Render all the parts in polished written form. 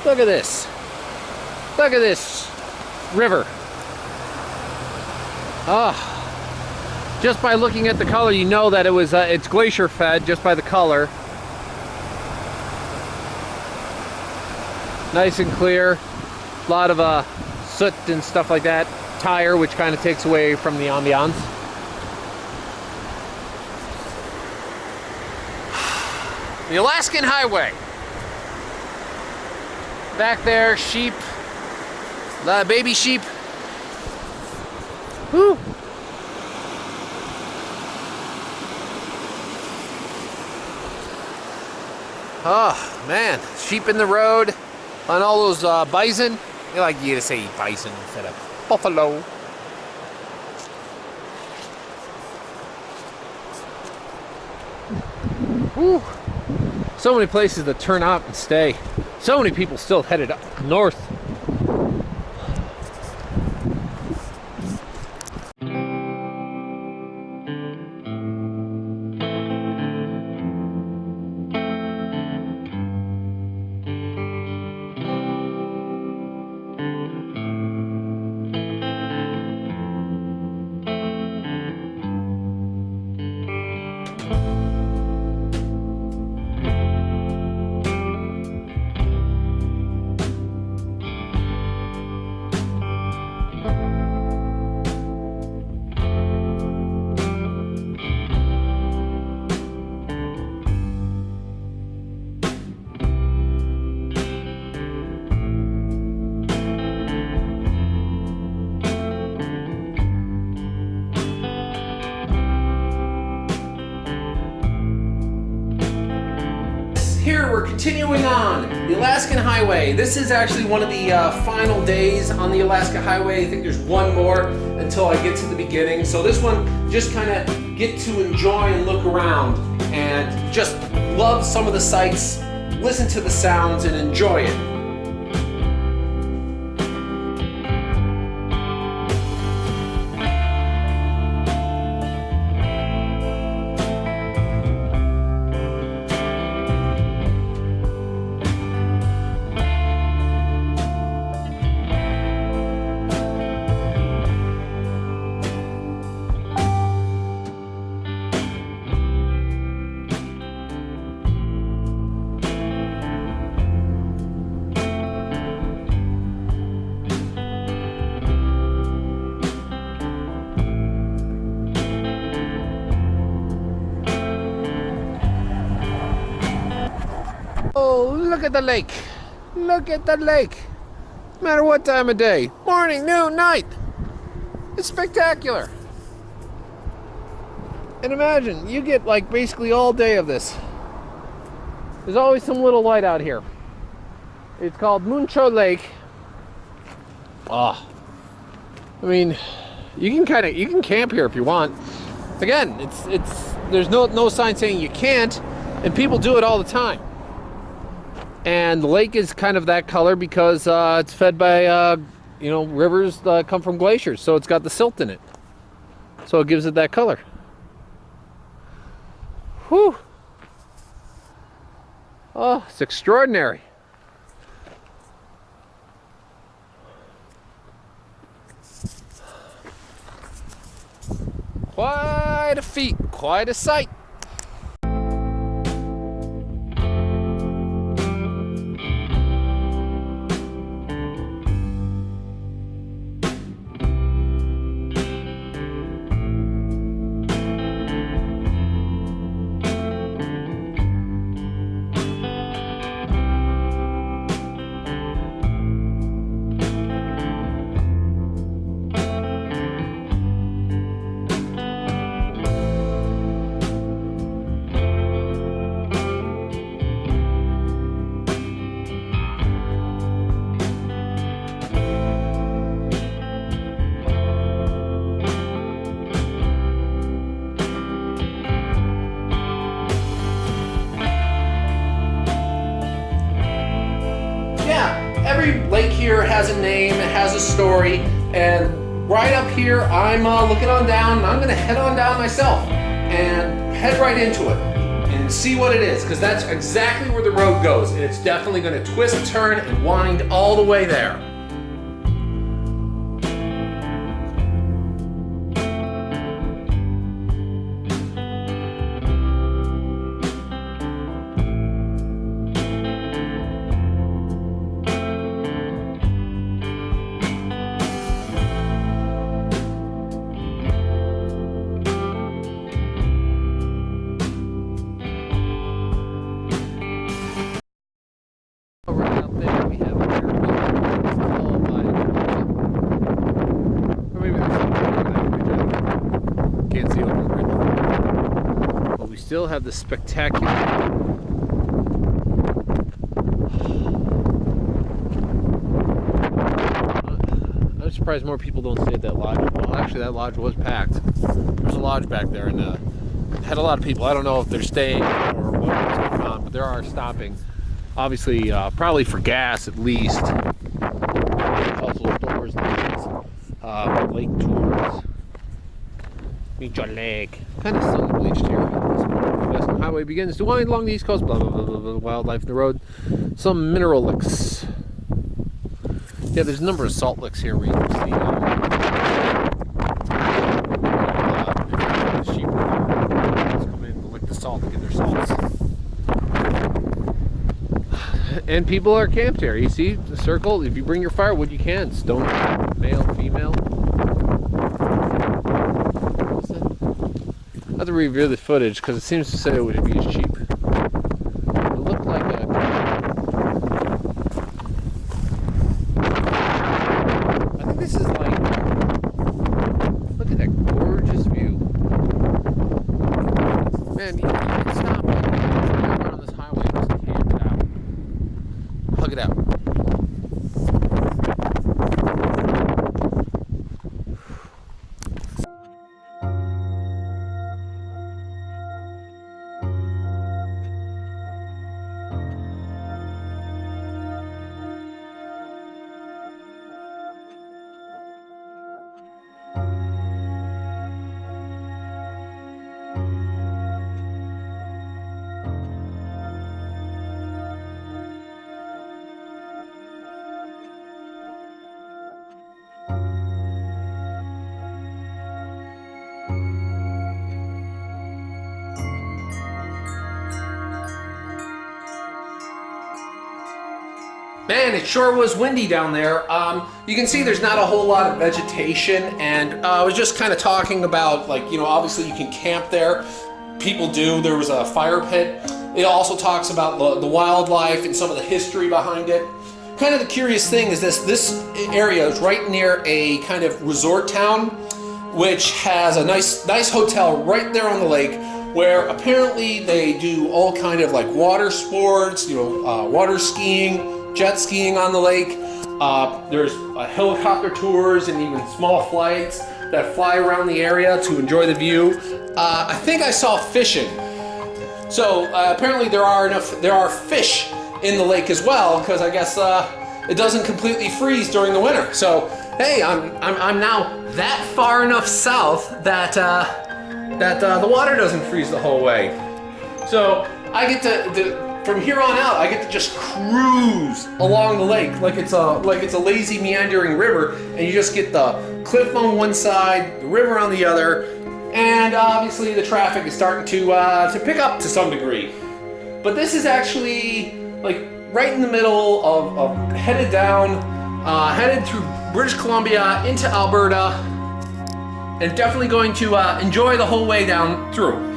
Look at this. Look at this river. Ah, just by looking at the color, you know that it's glacier fed just by the color. Nice and clear. A lot of soot and stuff like that. Tire, which kind of takes away from the ambiance. The Alaskan Highway. Back there, sheep. The baby sheep. Whew. Oh man, sheep in the road on all those bison. I like you to say bison instead of buffalo. Whew. So many places to turn out and stay. So many people still headed up north. Here we're continuing on the Alaskan Highway. This is actually one of the final days on the Alaska Highway. I think there's one more until I get to the beginning. So this one, just kind of get to enjoy and look around and just love some of the sights, listen to the sounds and enjoy it. Oh, look at the lake. Look at the lake. No matter what time of day. Morning, noon, night. It's spectacular. And imagine, you get like basically all day of this. There's always some little light out here. It's called Muncho Lake. Ah. I mean, you can camp here if you want. Again, there's no sign saying you can't, and people do it all the time. And the lake is kind of that color because it's fed by rivers that come from glaciers, so it's got the silt in it, so it gives it that color. Whew. Oh, it's extraordinary. Quite a feat, quite a sight. Every lake here has a name, it has a story, and right up here I'm looking on down, and I'm going to head on down myself and head right into it and see what it is, because that's exactly where the road goes. It's definitely going to twist, turn, and wind all the way there. Right out there we have a or maybe there's something over that bridge. Can't see over the bridge. But we still have the spectacular I'm surprised more people don't stay at that lodge. Well, actually that lodge was packed. There's a lodge back there and had a lot of people. I don't know if they're staying or what's going on, but there are stopping. Obviously, probably for gas at least. Also stores, lake tours. Meet your lake. Kind of sun bleached here. The Alaskan Highway begins to wind along the east coast. Blah blah blah blah blah. Wildlife in the road. Some mineral licks. Yeah, there's a number of salt licks here where you can see the sheep come in to lick the salt to get their salts. And people are camped here. You see the circle? If you bring your firewood, you can. Stone, male, female. I have to review the footage because it seems to say it would be as cheap. It looked like a... I think this is like... Look at that gorgeous view. Man, you can stop on this highway and just camp it out. Hug it out. Man, it sure was windy down there. You can see there's not a whole lot of vegetation, and I was just kind of talking about, like, you know, obviously you can camp there. People do. There was a fire pit. It also talks about the wildlife and some of the history behind it. Kind of the curious thing is this area is right near a kind of resort town, which has a nice hotel right there on the lake, where apparently they do all kind of like water sports, you know, water skiing, jet skiing on the lake. There's helicopter tours and even small flights that fly around the area to enjoy the view. I think I saw fishing. So apparently there are fish in the lake as well, because I guess it doesn't completely freeze during the winter. So hey, I'm now that far enough south that the water doesn't freeze the whole way. So I get to from here on out, I get to just cruise along the lake like it's a lazy meandering river, and you just get the cliff on one side, the river on the other, and obviously the traffic is starting to pick up to some degree. But this is actually like right in the middle of headed through British Columbia into Alberta, and definitely going to enjoy the whole way down through.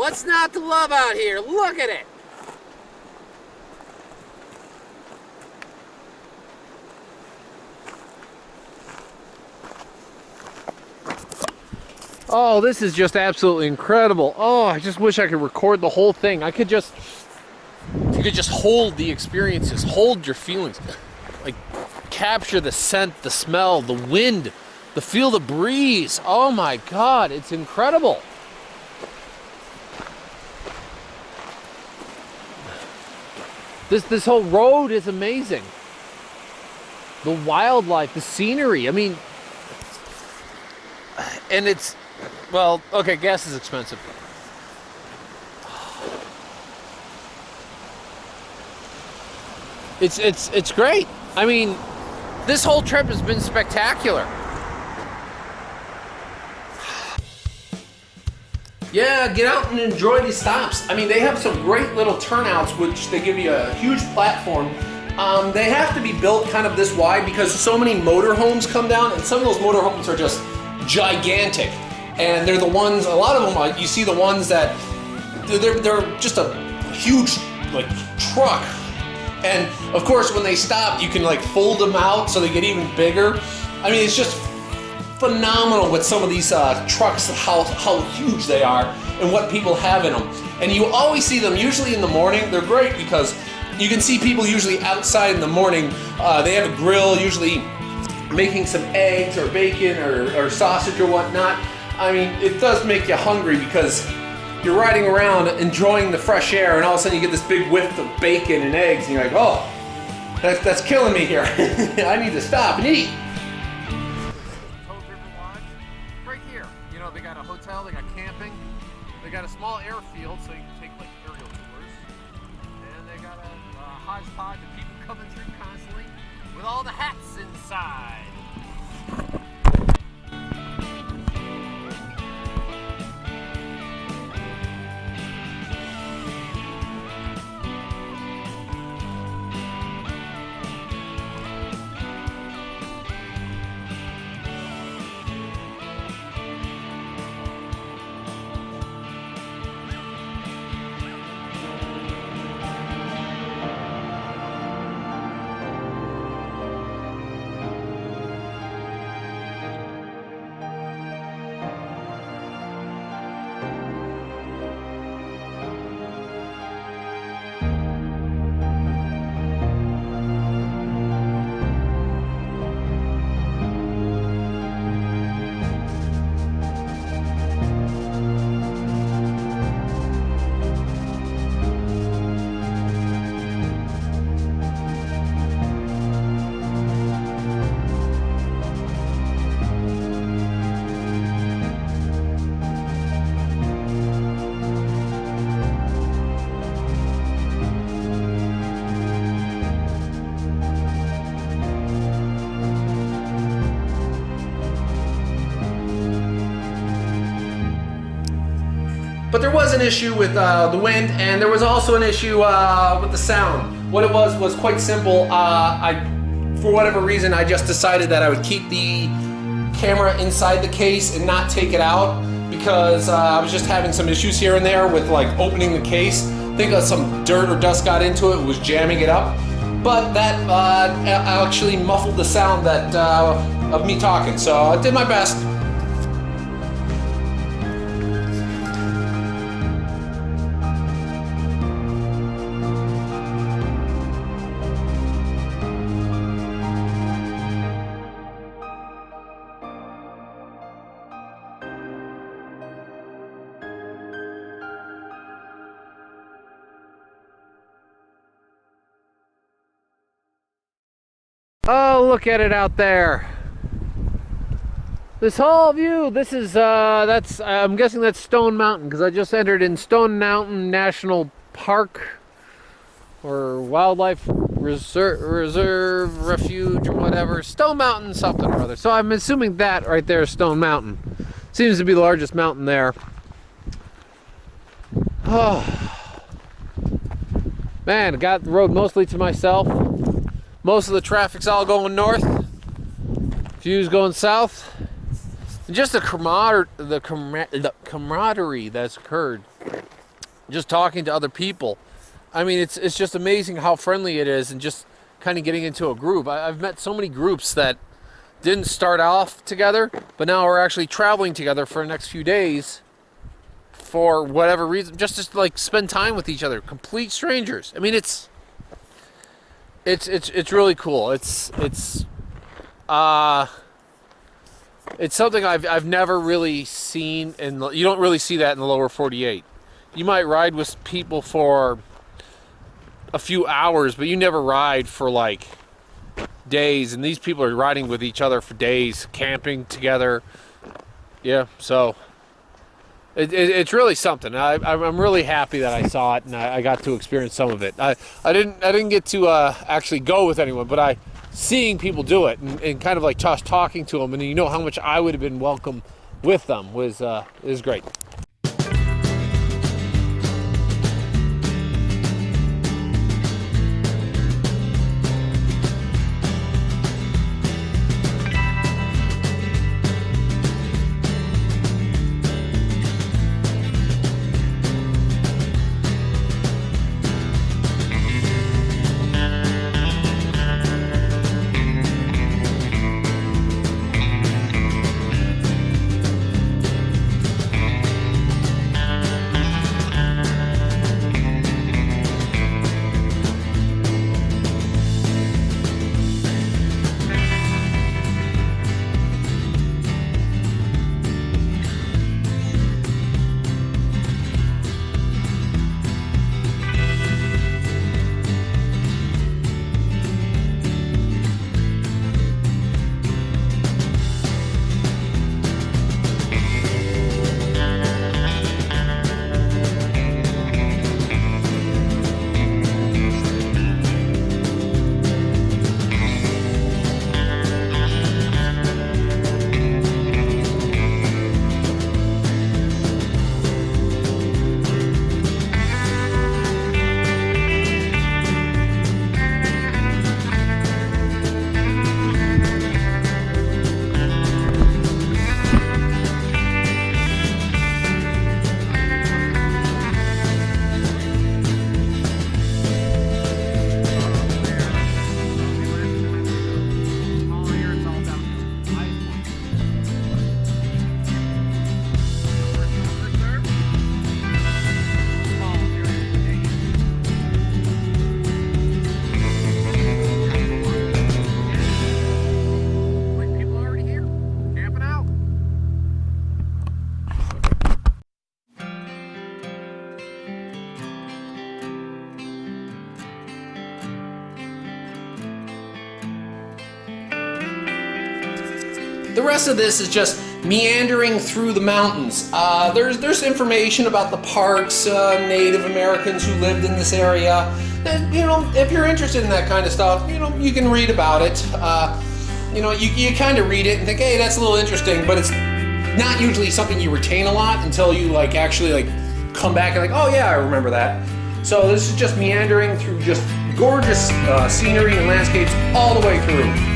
What's not to love out here? Look at it. Oh, this is just absolutely incredible. Oh, I just wish I could record the whole thing. You could just hold the experiences, hold your feelings. Like, capture the scent, the smell, the wind, the feel the breeze. Oh my God, it's incredible. This whole road is amazing. The wildlife, the scenery, I mean, and it's, well, okay, gas is expensive. It's great. I mean, this whole trip has been spectacular. Yeah, get out and enjoy these stops. I mean, they have some great little turnouts, which they give you a huge platform. They have to be built kind of this wide because so many motorhomes come down, and some of those motorhomes are just gigantic. And they're the ones, a lot of them, you see the ones that, they're just a huge, like, truck. And of course, when they stop, you can like fold them out so they get even bigger. I mean, it's just phenomenal with some of these trucks, how huge they are and what people have in them. And you always see them usually in the morning. They're great because you can see people usually outside in the morning. They have a grill, usually making some eggs or bacon or sausage or whatnot. I mean, it does make you hungry because you're riding around enjoying the fresh air and all of a sudden you get this big whiff of bacon and eggs and you're like, oh, that's killing me here. I need to stop and eat. Right here, you know, they got a hotel, they got camping, they got a small airfield so you can take like aerial tours, and they got a hodgepodge of people coming through constantly with all the hats inside. But there was an issue with the wind, and there was also an issue with the sound. What it was quite simple. For whatever reason, I just decided that I would keep the camera inside the case and not take it out because I was just having some issues here and there with like opening the case. I think some dirt or dust got into it, was jamming it up. But that actually muffled the sound that of me talking, so I did my best. Oh, look at it out there. This whole view, this is, I'm guessing that's Stone Mountain, because I just entered in Stone Mountain National Park, or Wildlife Reserve, Refuge, or whatever. Stone Mountain something or other. So I'm assuming that right there is Stone Mountain. Seems to be the largest mountain there. Oh. Man, I got the road mostly to myself. Most of the traffic's all going north. Few's going south. And just the camaraderie that's occurred just talking to other people. I mean, it's just amazing how friendly it is, and just kind of getting into a group. I've met so many groups that didn't start off together, but now we're actually traveling together for the next few days for whatever reason, just to like spend time with each other. Complete strangers. I mean, it's really cool. It's something I've never really seen, and you don't really see that in the lower 48. You might ride with people for a few hours, but you never ride for like days, and these people are riding with each other for days, camping together. Yeah, so it's really something. I'm really happy that I saw it, and I got to experience some of it. I didn't get to actually go with anyone, but seeing people do it, and kind of like just talking to them, and you know how much I would have been welcome with them was great. The rest of this is just meandering through the mountains. There's information about the parks, Native Americans who lived in this area. And, you know, if you're interested in that kind of stuff, you know, you can read about it. You know, you kind of read it and think, hey, that's a little interesting, but it's not usually something you retain a lot until you like actually like come back and like, oh yeah, I remember that. So this is just meandering through just gorgeous scenery and landscapes all the way through.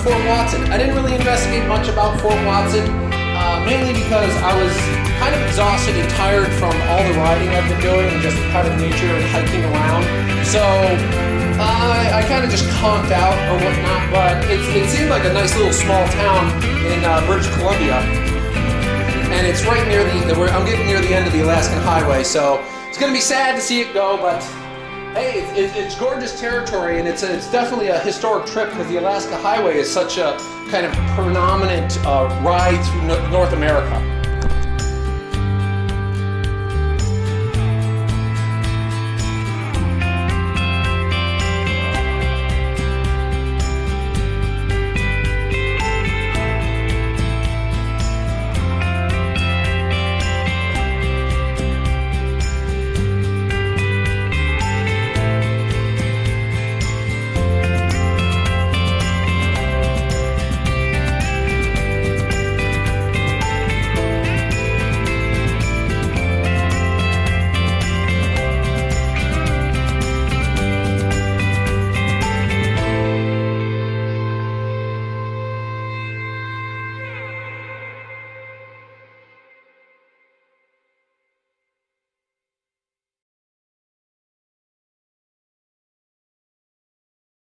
Fort Watson. I didn't really investigate much about Fort Watson, mainly because I was kind of exhausted and tired from all the riding I've been doing and just kind of nature and hiking around. So I kind of just conked out or whatnot, but it seemed like a nice little small town in British Columbia. and it's right near I'm getting near the end of the Alaskan Highway, so it's going to be sad to see it go, but hey, it's gorgeous territory, and it's definitely a historic trip because the Alaska Highway is such a kind of predominant ride through North America.